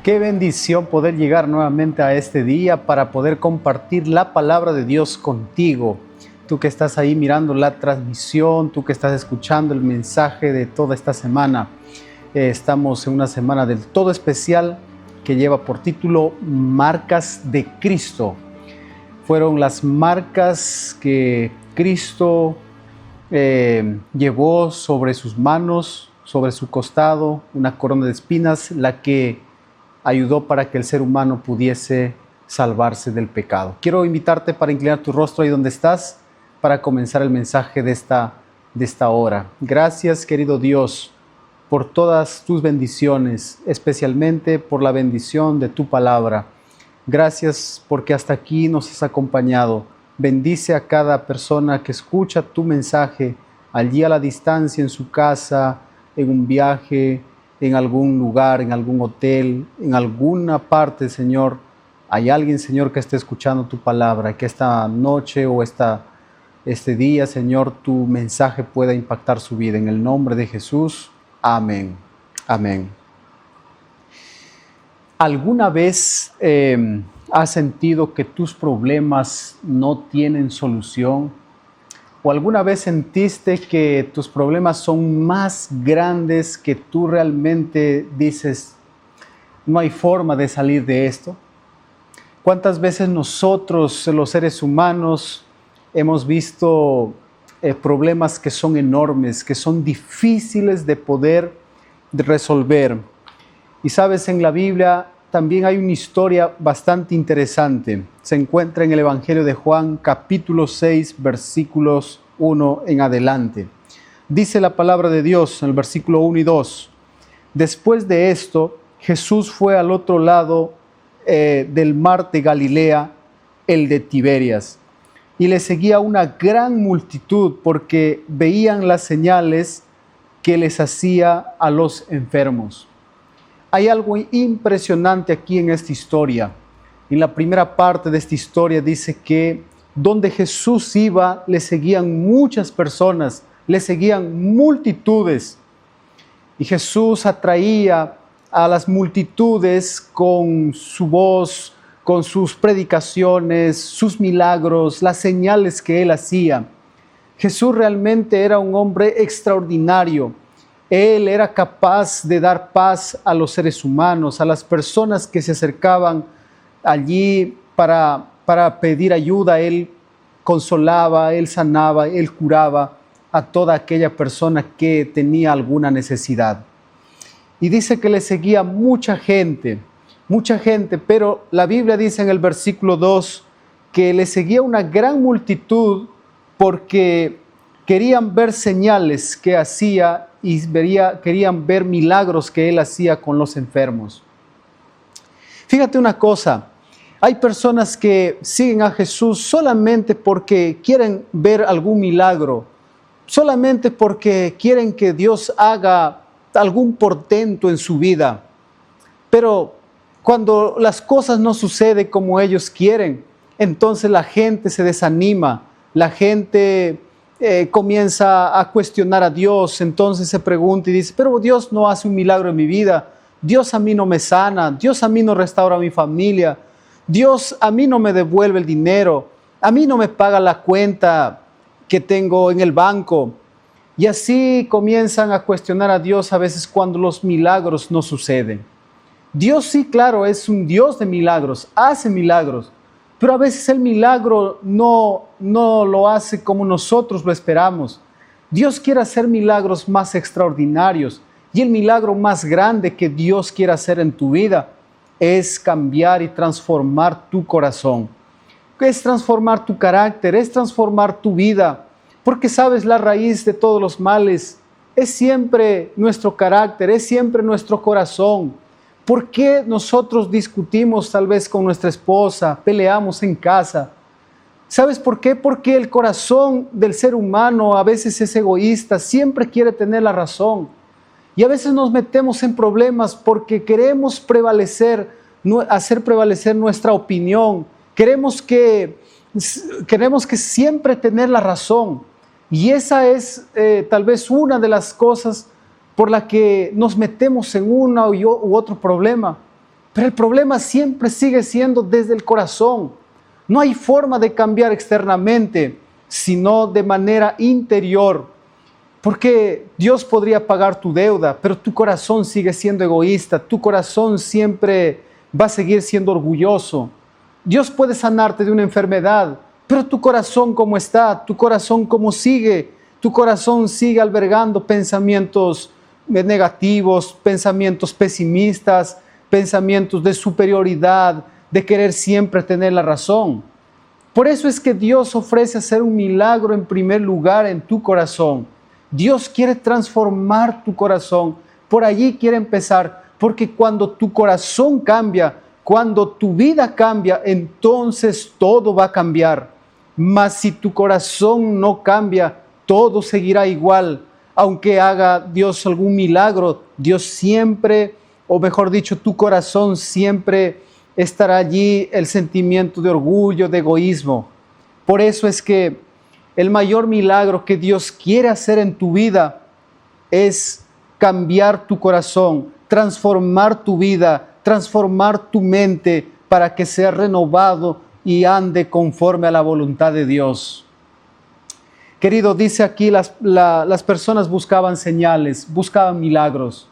Qué bendición poder llegar nuevamente a este día para poder compartir la palabra de Dios contigo. Tú que estás ahí mirando la transmisión, tú que estás escuchando el mensaje de toda esta semana. Estamos en una semana del todo especial que lleva por título Marcas de Cristo. Fueron las marcas que Cristo llevó sobre sus manos, sobre su costado, una corona de espinas, la que ayudó para que el ser humano pudiese salvarse del pecado. Quiero invitarte para inclinar tu rostro ahí donde estás, para comenzar el mensaje de esta hora. Gracias, querido Dios, por todas tus bendiciones, especialmente por la bendición de tu palabra. Gracias porque hasta aquí nos has acompañado. Bendice a cada persona que escucha tu mensaje, allí a la distancia, en su casa, en un viaje, en algún lugar, en algún hotel, en alguna parte, Señor. Hay alguien, Señor, que esté escuchando tu palabra, que esta noche o este día, Señor, tu mensaje pueda impactar su vida. En el nombre de Jesús, amén. Amén. ¿Alguna vez has sentido que tus problemas no tienen solución? ¿O alguna vez sentiste que tus problemas son más grandes que tú realmente dices, no hay forma de salir de esto? ¿Cuántas veces nosotros, los seres humanos, hemos visto problemas que son enormes, que son difíciles de poder resolver? Y sabes, en la Biblia también hay una historia bastante interesante. Se encuentra en el Evangelio de Juan, capítulo 6, versículos 1 en adelante. Dice la palabra de Dios en el versículo 1 y 2. Después de esto, Jesús fue al otro lado del mar de Galilea, el de Tiberias, y le seguía una gran multitud porque veían las señales que les hacía a los enfermos. Hay algo impresionante aquí en esta historia. En la primera parte de esta historia dice que donde Jesús iba, le seguían muchas personas, le seguían multitudes. Y Jesús atraía a las multitudes con su voz, con sus predicaciones, sus milagros, las señales que él hacía. Jesús realmente era un hombre extraordinario. Él era capaz de dar paz a los seres humanos, a las personas que se acercaban allí para pedir ayuda. Él consolaba, él sanaba, él curaba a toda aquella persona que tenía alguna necesidad. Y dice que le seguía mucha gente, pero la Biblia dice en el versículo 2 que le seguía una gran multitud porque querían ver señales que hacía y querían ver milagros que él hacía con los enfermos. Fíjate una cosa, hay personas que siguen a Jesús solamente porque quieren ver algún milagro, solamente porque quieren que Dios haga algún portento en su vida. Pero cuando las cosas no suceden como ellos quieren, entonces la gente se desanima, la gente comienza a cuestionar a Dios, entonces se pregunta y dice, pero Dios no hace un milagro en mi vida, Dios a mí no me sana, Dios a mí no restaura mi familia, Dios a mí no me devuelve el dinero, a mí no me paga la cuenta que tengo en el banco. Y así comienzan a cuestionar a Dios a veces cuando los milagros no suceden. Dios sí, claro, es un Dios de milagros, hace milagros, pero a veces el milagro no lo hace como nosotros lo esperamos. Dios quiere hacer milagros más extraordinarios y el milagro más grande que Dios quiere hacer en tu vida es cambiar y transformar tu corazón. Es transformar tu carácter, es transformar tu vida, porque sabes, la raíz de todos los males es siempre nuestro carácter, es siempre nuestro corazón. ¿Por qué nosotros discutimos tal vez con nuestra esposa, peleamos en casa? ¿Sabes por qué? Porque el corazón del ser humano a veces es egoísta, siempre quiere tener la razón. Y a veces nos metemos en problemas porque queremos hacer prevalecer nuestra opinión. Queremos que siempre tener la razón. Y esa es tal vez una de las cosas por la que nos metemos en uno u otro problema. Pero el problema siempre sigue siendo desde el corazón. No hay forma de cambiar externamente, sino de manera interior. Porque Dios podría pagar tu deuda, pero tu corazón sigue siendo egoísta, tu corazón siempre va a seguir siendo orgulloso. Dios puede sanarte de una enfermedad, pero tu corazón cómo está, tu corazón cómo sigue, tu corazón sigue albergando pensamientos negativos, pensamientos pesimistas, pensamientos de superioridad, de querer siempre tener la razón. Por eso es que Dios ofrece hacer un milagro en primer lugar en tu corazón. Dios quiere transformar tu corazón, por allí quiere empezar, porque cuando tu corazón cambia, cuando tu vida cambia, entonces todo va a cambiar. Mas si tu corazón no cambia, todo seguirá igual. Aunque haga Dios algún milagro, Dios siempre, o mejor dicho, tu corazón siempre estará allí el sentimiento de orgullo, de egoísmo. Por eso es que el mayor milagro que Dios quiere hacer en tu vida es cambiar tu corazón, transformar tu vida, transformar tu mente para que sea renovado y ande conforme a la voluntad de Dios. Querido, dice aquí, las personas buscaban señales, buscaban milagros.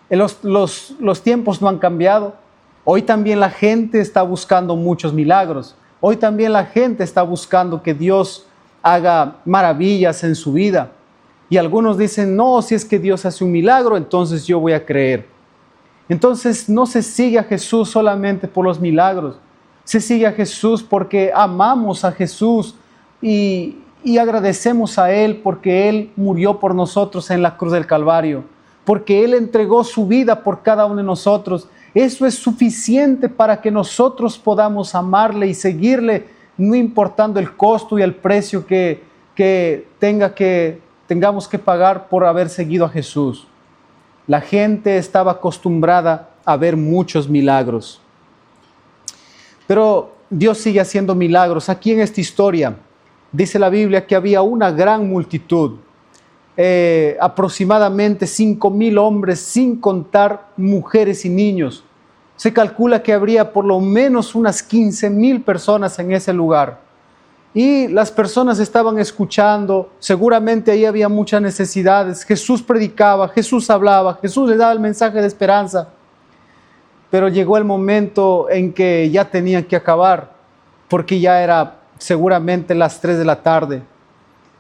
Los tiempos no han cambiado. Hoy también la gente está buscando muchos milagros. Hoy también la gente está buscando que Dios haga maravillas en su vida. Y algunos dicen, no, si es que Dios hace un milagro, entonces yo voy a creer. Entonces no se sigue a Jesús solamente por los milagros. Se sigue a Jesús porque amamos a Jesús y agradecemos a Él porque Él murió por nosotros en la cruz del Calvario, porque Él entregó su vida por cada uno de nosotros. Eso es suficiente para que nosotros podamos amarle y seguirle, no importando el costo y el precio que tengamos que pagar por haber seguido a Jesús. La gente estaba acostumbrada a ver muchos milagros. Pero Dios sigue haciendo milagros. Aquí en esta historia dice la Biblia que había una gran multitud, aproximadamente 5,000 hombres, sin contar mujeres y niños. Se calcula que habría por lo menos unas 15,000 personas en ese lugar. Y las personas estaban escuchando, seguramente ahí había muchas necesidades. Jesús predicaba, Jesús hablaba, Jesús les daba el mensaje de esperanza. Pero llegó el momento en que ya tenían que acabar, porque ya era seguramente las 3 de la tarde.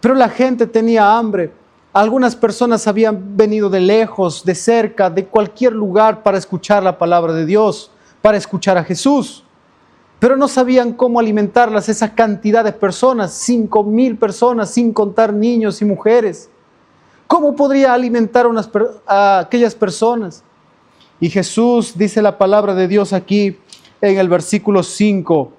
Pero la gente tenía hambre. Algunas personas habían venido de lejos, de cerca, de cualquier lugar para escuchar la palabra de Dios, para escuchar a Jesús. Pero no sabían cómo alimentarlas, esa cantidad de personas, 5,000 personas, sin contar niños y mujeres. ¿Cómo podría alimentar a aquellas personas? Y Jesús, dice la palabra de Dios aquí en el versículo 5,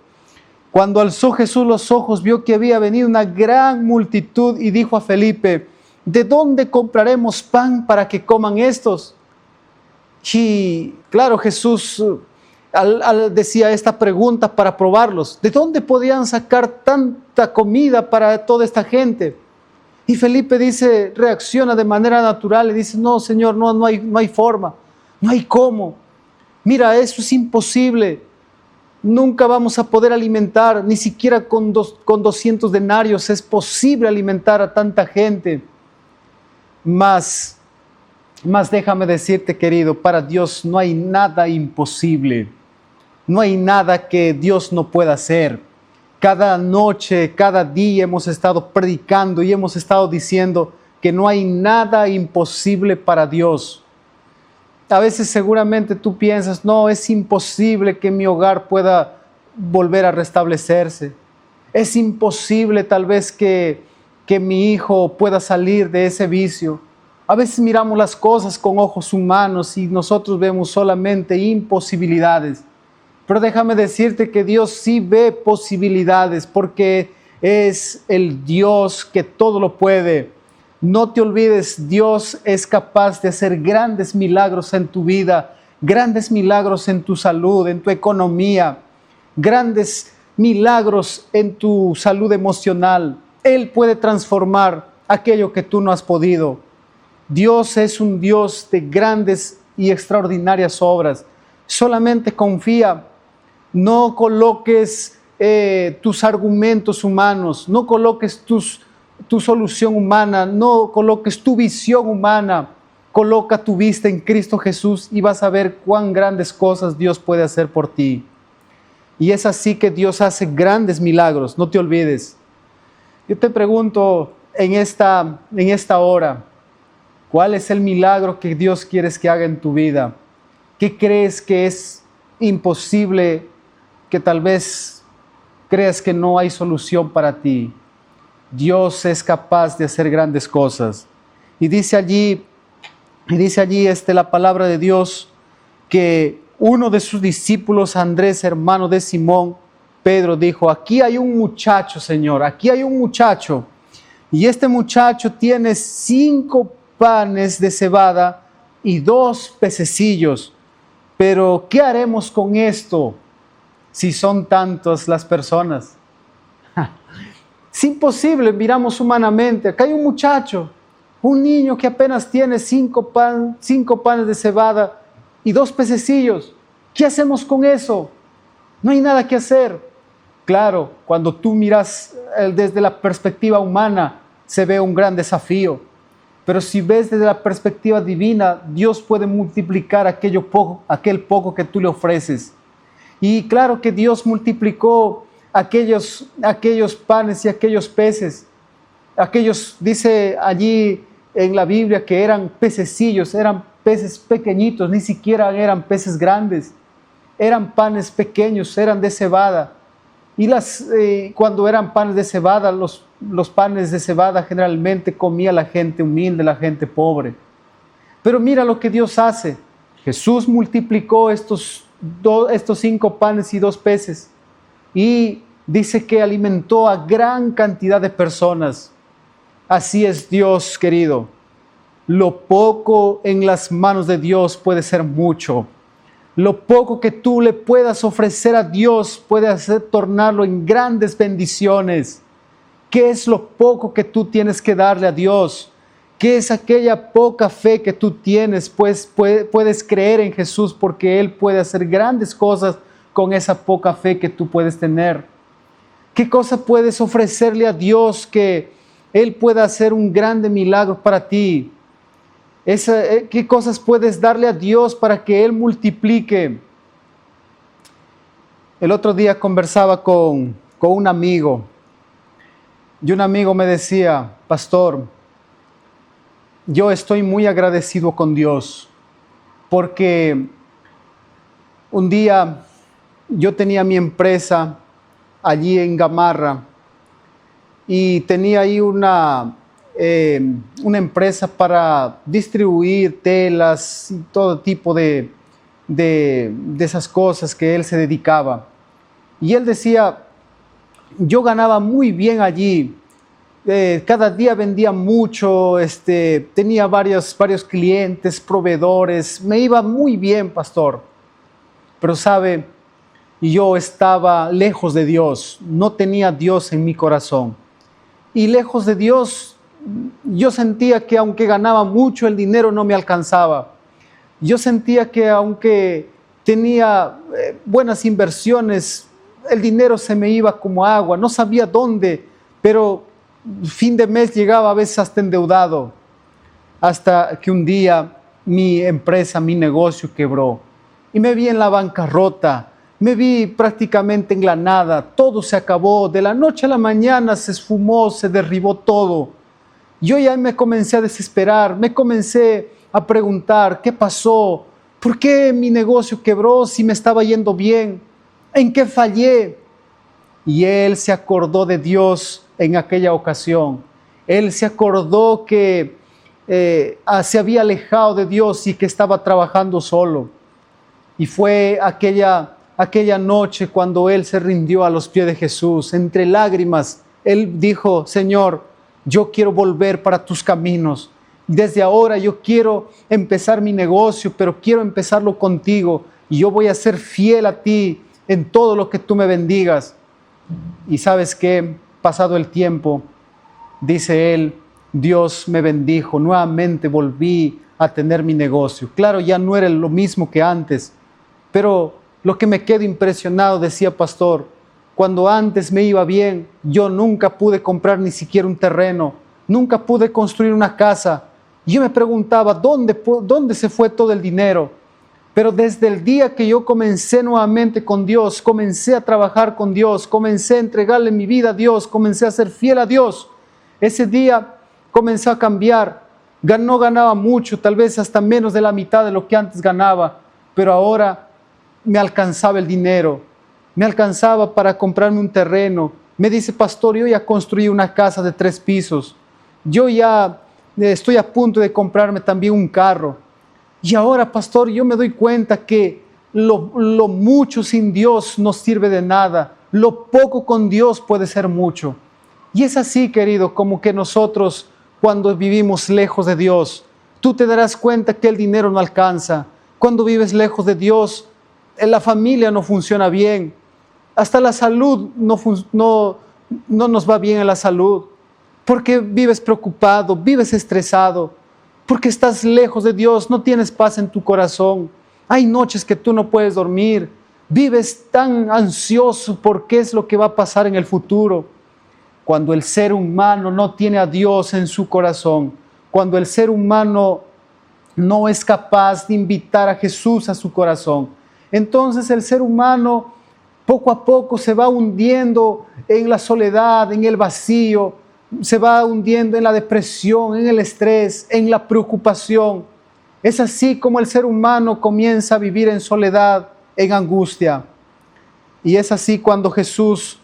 cuando alzó Jesús los ojos, vio que había venido una gran multitud y dijo a Felipe, ¿de dónde compraremos pan para que coman estos? Y claro, Jesús decía esta pregunta para probarlos. ¿De dónde podían sacar tanta comida para toda esta gente? Y Felipe reacciona de manera natural y dice, no, Señor, no hay forma, no hay cómo. Mira, eso es imposible. Nunca vamos a poder alimentar, ni siquiera con 200 denarios es posible alimentar a tanta gente. Mas déjame decirte, querido, para Dios no hay nada imposible. No hay nada que Dios no pueda hacer. Cada noche, cada día hemos estado predicando y hemos estado diciendo que no hay nada imposible para Dios. A veces seguramente tú piensas, no, es imposible que mi hogar pueda volver a restablecerse. Es imposible tal vez que mi hijo pueda salir de ese vicio. A veces miramos las cosas con ojos humanos y nosotros vemos solamente imposibilidades. Pero déjame decirte que Dios sí ve posibilidades porque es el Dios que todo lo puede. No te olvides, Dios es capaz de hacer grandes milagros en tu vida, grandes milagros en tu salud, en tu economía, grandes milagros en tu salud emocional. Él puede transformar aquello que tú no has podido. Dios es un Dios de grandes y extraordinarias obras. Solamente confía. No coloques tus argumentos humanos, no coloques tu solución humana, no coloques tu visión humana. Coloca tu vista en Cristo Jesús y vas a ver cuán grandes cosas Dios puede hacer por ti. Y es así que Dios hace grandes milagros, no te olvides. Yo te pregunto en esta hora, ¿cuál es el milagro que Dios quiere que haga en tu vida? ¿Qué crees que es imposible, que tal vez creas que no hay solución para ti? Dios es capaz de hacer grandes cosas. Y dice allí la palabra de Dios que uno de sus discípulos, Andrés, hermano de Simón, Pedro, dijo: aquí hay un muchacho, Señor, aquí hay un muchacho. Y este muchacho tiene 5 panes de cebada y 2 pececillos. Pero, ¿qué haremos con esto si son tantas las personas? Es imposible, miramos humanamente. Acá hay un muchacho, un niño que apenas tiene 5 panes de cebada y 2 pececillos. ¿Qué hacemos con eso? No hay nada que hacer. Claro, cuando tú miras desde la perspectiva humana, se ve un gran desafío. Pero si ves desde la perspectiva divina, Dios puede multiplicar aquel poco que tú le ofreces. Y claro que Dios multiplicó aquellos panes y aquellos peces. Dice allí en la Biblia que eran pececillos, eran peces pequeñitos, ni siquiera eran peces grandes. Eran panes pequeños, eran de cebada. Y cuando eran panes de cebada, los panes de cebada generalmente comía la gente humilde, la gente pobre. Pero mira lo que Dios hace. Jesús multiplicó estos 5 panes y 2 peces. Y dice que alimentó a gran cantidad de personas. Así es Dios, querido. Lo poco en las manos de Dios puede ser mucho. Lo poco que tú le puedas ofrecer a Dios puede tornarlo en grandes bendiciones. ¿Qué es lo poco que tú tienes que darle a Dios? ¿Qué es aquella poca fe que tú tienes? Pues puedes creer en Jesús porque Él puede hacer grandes cosas con esa poca fe que tú puedes tener. ¿Qué cosa puedes ofrecerle a Dios que Él pueda hacer un grande milagro para ti? ¿Qué cosas puedes darle a Dios para que Él multiplique? El otro día conversaba con un amigo y un amigo me decía: pastor, yo estoy muy agradecido con Dios porque un día yo tenía mi empresa allí en Gamarra y tenía ahí una empresa para distribuir telas y todo tipo de esas cosas que él se dedicaba. Y él decía: yo ganaba muy bien allí, cada día vendía mucho, tenía varios clientes, proveedores, me iba muy bien, pastor. Pero sabe, yo estaba lejos de Dios, no tenía Dios en mi corazón. Y lejos de Dios, yo sentía que aunque ganaba mucho, el dinero no me alcanzaba. Yo sentía que aunque tenía buenas inversiones, el dinero se me iba como agua, no sabía dónde, pero fin de mes llegaba a veces hasta endeudado, hasta que un día mi empresa, mi negocio quebró y me vi en la bancarrota, me vi prácticamente en la nada, todo se acabó, de la noche a la mañana se esfumó, se derribó todo. Yo ya me comencé a desesperar, me comencé a preguntar: ¿qué pasó? ¿Por qué mi negocio quebró si me estaba yendo bien? ¿En qué fallé? Y él se acordó de Dios en aquella ocasión. Él se acordó que se había alejado de Dios y que estaba trabajando solo. Y fue aquella noche cuando él se rindió a los pies de Jesús. Entre lágrimas, él dijo: Señor, yo quiero volver para tus caminos. Desde ahora yo quiero empezar mi negocio, pero quiero empezarlo contigo. Y yo voy a ser fiel a ti en todo lo que tú me bendigas. Y ¿sabes qué? Pasado el tiempo, dice él, Dios me bendijo. Nuevamente volví a tener mi negocio. Claro, ya no era lo mismo que antes, Pero lo que me quedo impresionado, decía pastor, cuando antes me iba bien, yo nunca pude comprar ni siquiera un terreno, nunca pude construir una casa. Yo me preguntaba, ¿dónde se fue todo el dinero? Pero desde el día que yo comencé nuevamente con Dios, comencé a trabajar con Dios, comencé a entregarle mi vida a Dios, comencé a ser fiel a Dios, ese día comenzó a cambiar. No ganaba mucho, tal vez hasta menos de la mitad de lo que antes ganaba, pero ahora me alcanzaba el dinero, me alcanzaba para comprarme un terreno. Me dice, pastor, yo ya construí una casa de 3 pisos, yo ya estoy a punto de comprarme también un carro. Y ahora, pastor, yo me doy cuenta que lo mucho sin Dios no sirve de nada, lo poco con Dios puede ser mucho. Y es así, querido, como que nosotros cuando vivimos lejos de Dios, tú te darás cuenta que el dinero no alcanza. Cuando vives lejos de Dios, la familia no funciona bien. Hasta la salud no nos va bien en la salud. Porque vives preocupado, vives estresado. Porque estás lejos de Dios, no tienes paz en tu corazón. Hay noches que tú no puedes dormir. Vives tan ansioso por qué es lo que va a pasar en el futuro. Cuando el ser humano no tiene a Dios en su corazón, cuando el ser humano no es capaz de invitar a Jesús a su corazón, entonces el ser humano poco a poco se va hundiendo en la soledad, en el vacío, se va hundiendo en la depresión, en el estrés, en la preocupación. Es así como el ser humano comienza a vivir en soledad, en angustia. Y es así cuando Jesús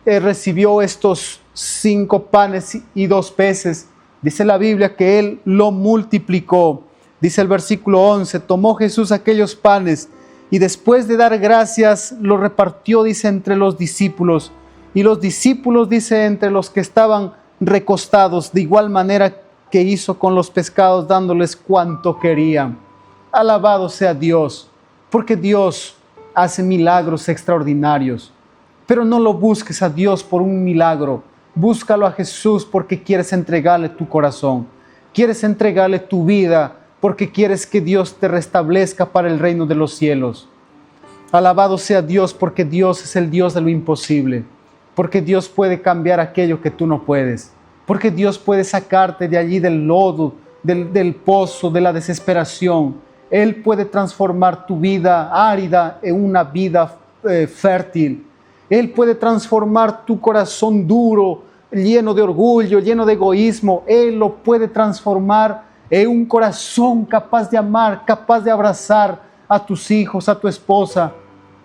recibió estos 5 panes y 2 peces. Dice la Biblia que Él lo multiplicó. Dice el versículo 11, tomó Jesús aquellos panes y después de dar gracias, lo repartió, dice, entre los discípulos. Y los discípulos, dice, entre los que estaban recostados, de igual manera que hizo con los pescados, dándoles cuanto querían. Alabado sea Dios, porque Dios hace milagros extraordinarios. Pero no lo busques a Dios por un milagro. Búscalo a Jesús porque quieres entregarle tu corazón. Quieres entregarle tu vida porque quieres que Dios te restablezca para el reino de los cielos. Alabado sea Dios porque Dios es el Dios de lo imposible. Porque Dios puede cambiar aquello que tú no puedes. Porque Dios puede sacarte de allí del lodo, del pozo, de la desesperación. Él puede transformar tu vida árida en una vida fértil. Él puede transformar tu corazón duro, lleno de orgullo, lleno de egoísmo. Él lo puede transformar en un corazón capaz de amar, capaz de abrazar a tus hijos, a tu esposa.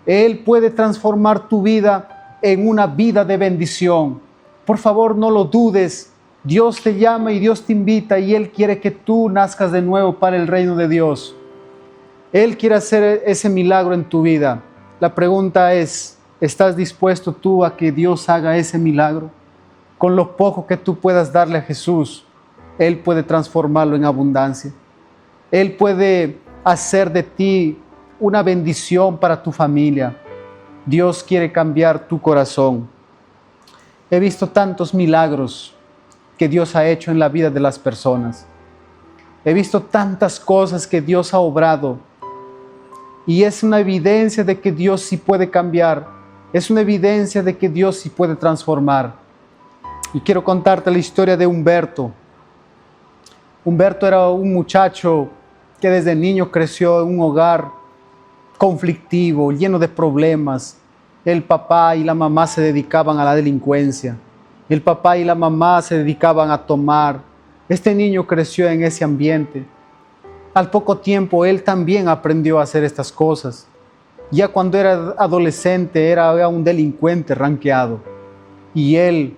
Él puede transformar tu vida en una vida de bendición. Por favor, no lo dudes. Dios te llama y Dios te invita y Él quiere que tú nazcas de nuevo para el reino de Dios. Él quiere hacer ese milagro en tu vida. La pregunta es, ¿estás dispuesto tú a que Dios haga ese milagro? Con lo poco que tú puedas darle a Jesús, Él puede transformarlo en abundancia. Él puede hacer de ti una bendición para tu familia. Dios quiere cambiar tu corazón. He visto tantos milagros que Dios ha hecho en la vida de las personas. He visto tantas cosas que Dios ha obrado. Y es una evidencia de que Dios sí puede cambiar. Es una evidencia de que Dios sí puede transformar. Y quiero contarte la historia de Humberto. Humberto era un muchacho que desde niño creció en un hogar conflictivo, lleno de problemas. El papá y la mamá se dedicaban a la delincuencia. El papá y la mamá se dedicaban a tomar. Este niño creció en ese ambiente. Al poco tiempo él también aprendió a hacer estas cosas. Ya cuando era adolescente era un delincuente ranqueado. Y él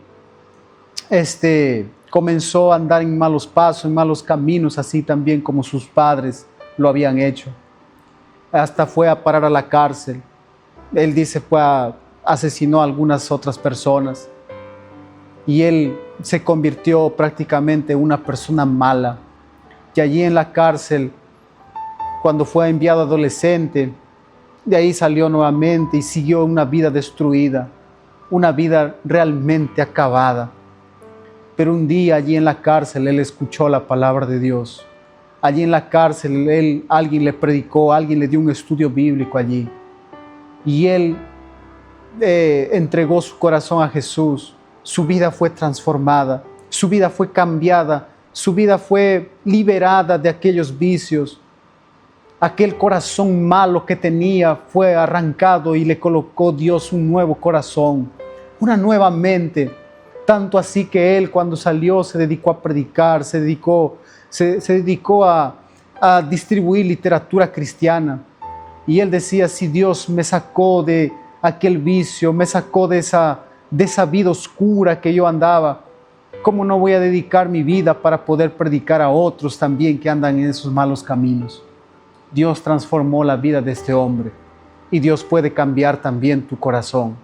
comenzó a andar en malos pasos, en malos caminos, así también como sus padres lo habían hecho. Hasta fue a parar a la cárcel. Él dice, asesinó a algunas otras personas. Y él se convirtió prácticamente en una persona mala. Y allí en la cárcel, cuando fue enviado adolescente, de ahí salió nuevamente y siguió una vida destruida, una vida realmente acabada. Pero un día allí en la cárcel él escuchó la palabra de Dios. allí en la cárcel, alguien le predicó, alguien le dio un estudio bíblico allí. Y él entregó su corazón a Jesús. Su vida fue transformada, su vida fue cambiada, su vida fue liberada de aquellos vicios. Aquel corazón malo que tenía fue arrancado y le colocó Dios un nuevo corazón, una nueva mente. Tanto así que él, cuando salió, se dedicó a predicar, se dedicó a distribuir literatura cristiana. Y él decía: si Dios me sacó de aquel vicio, me sacó de esa vida oscura que yo andaba, ¿cómo no voy a dedicar mi vida para poder predicar a otros también que andan en esos malos caminos? Dios transformó la vida de este hombre y Dios puede cambiar también tu corazón.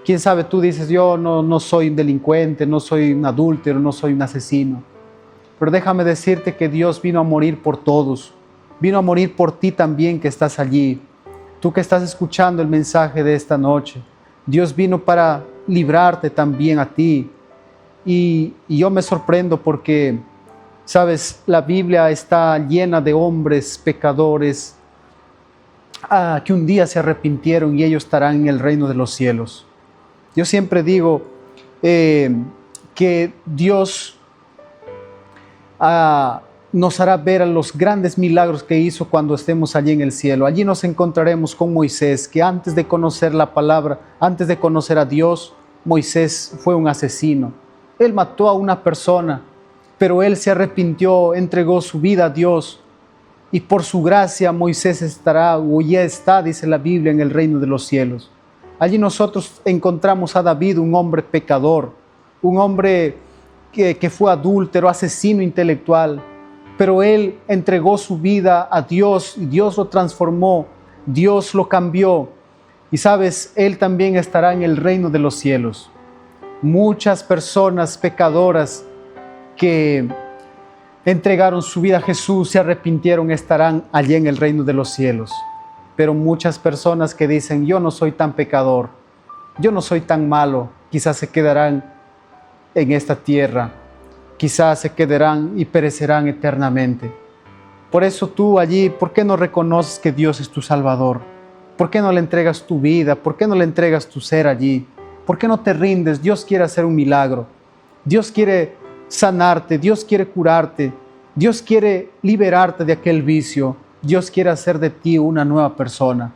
Quién sabe, tú dices: yo no soy un delincuente, no soy un adúltero, no soy un asesino. Pero déjame decirte que Dios vino a morir por todos. Vino a morir por ti también que estás allí. Tú que estás escuchando el mensaje de esta noche. Dios vino para librarte también a ti. Y yo me sorprendo porque, sabes, la Biblia está llena de hombres pecadores que un día se arrepintieron y ellos estarán en el reino de los cielos. Yo siempre digo que Dios nos hará ver los grandes milagros que hizo cuando estemos allí en el cielo. Allí nos encontraremos con Moisés, que antes de conocer la palabra, antes de conocer a Dios, Moisés fue un asesino. Él mató a una persona, pero él se arrepintió, entregó su vida a Dios. Y por su gracia Moisés estará, o ya está, dice la Biblia, en el reino de los cielos. Allí nosotros encontramos a David, un hombre pecador, un hombre que fue adúltero, asesino intelectual, pero él entregó su vida a Dios y Dios lo transformó, Dios lo cambió. Y sabes, él también estará en el reino de los cielos. Muchas personas pecadoras que entregaron su vida a Jesús, se arrepintieron, estarán allí en el reino de los cielos. Pero muchas personas que dicen: yo no soy tan pecador, yo no soy tan malo, quizás se quedarán en esta tierra, quizás se quedarán y perecerán eternamente. Por eso tú allí, ¿por qué no reconoces que Dios es tu Salvador? ¿Por qué no le entregas tu vida? ¿Por qué no le entregas tu ser allí? ¿Por qué no te rindes? Dios quiere hacer un milagro. Dios quiere sanarte, Dios quiere curarte, Dios quiere liberarte de aquel vicio, Dios quiere hacer de ti una nueva persona.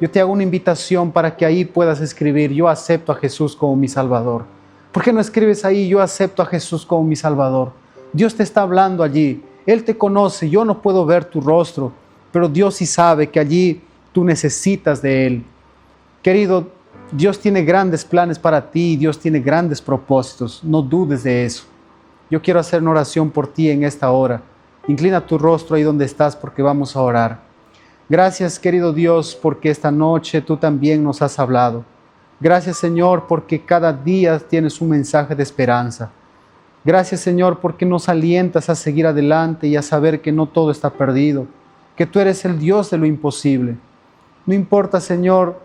Yo te hago una invitación para que ahí puedas escribir: yo acepto a Jesús como mi Salvador. ¿Por qué no escribes ahí: yo acepto a Jesús como mi Salvador? Dios te está hablando allí, Él te conoce. Yo no puedo ver tu rostro, pero Dios sí sabe que allí tú necesitas de Él. Querido, Dios tiene grandes planes para ti, Dios tiene grandes propósitos, no dudes de eso. Yo quiero hacer una oración por ti en esta hora. Inclina tu rostro ahí donde estás, porque vamos a orar. Gracias, querido Dios, porque esta noche tú también nos has hablado. Gracias, Señor, porque cada día tienes un mensaje de esperanza. Gracias, Señor, porque nos alientas a seguir adelante y a saber que no todo está perdido, que tú eres el Dios de lo imposible. No importa, Señor,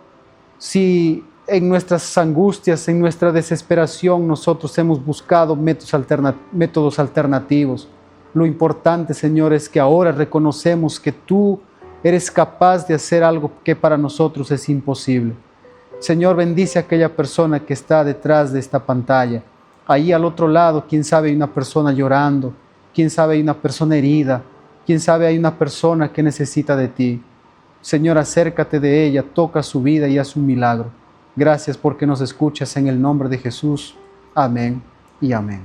si en nuestras angustias, en nuestra desesperación, nosotros hemos buscado métodos alternativos. Lo importante, Señor, es que ahora reconocemos que tú eres capaz de hacer algo que para nosotros es imposible. Señor, bendice a aquella persona que está detrás de esta pantalla. Ahí al otro lado, quién sabe, hay una persona llorando, quién sabe, hay una persona herida, quién sabe, hay una persona que necesita de ti. Señor, acércate de ella, toca su vida y haz un milagro. Gracias porque nos escuchas, en el nombre de Jesús. Amén y amén.